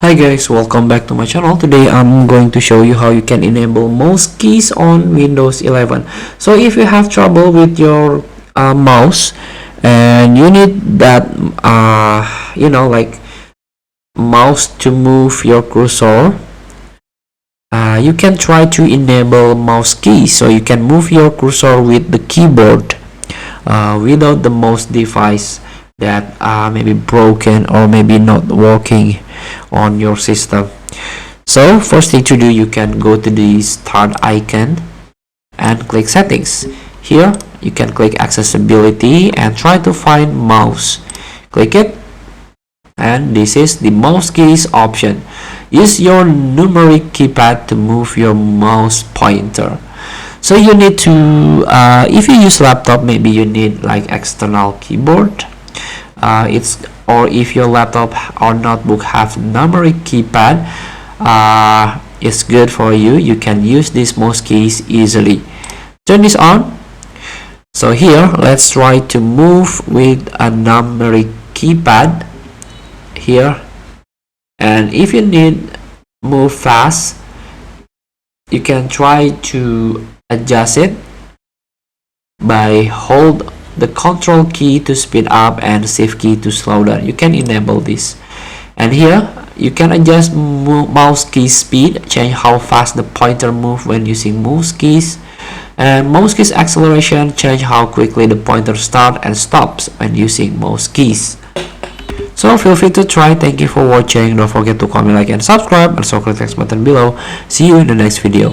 Hi guys, welcome back to my channel. Today I'm going to show you how you can enable mouse keys on Windows 11. So if you have trouble with your mouse and you need that like mouse to move your cursor, you can try to enable mouse keys so you can move your cursor with the keyboard without the mouse device that may be broken or maybe not working on your system. So first thing to do, you can go to the start icon and click settings. Here you can click accessibility and try to find mouse. Click it, and this is the mouse keys option. Use your numeric keypad to move your mouse pointer. So you need to if you use laptop, maybe you need like external keyboard. Or if your laptop or notebook have numeric keypad, it's good for you. You can use these mouse keys easily. Turn this on. So here let's try to move with a numeric keypad here, and if you need move fast, you can try to adjust it by hold the control key to speed up and shift key to slow down. You can enable this, and here you can adjust mouse key speed, change how fast the pointer move when using mouse keys, and mouse keys acceleration, change how quickly the pointer starts and stops when using mouse keys. So feel free to try. Thank you for watching. Don't forget to comment, like, and subscribe, and also click the next button below. See you in the next video.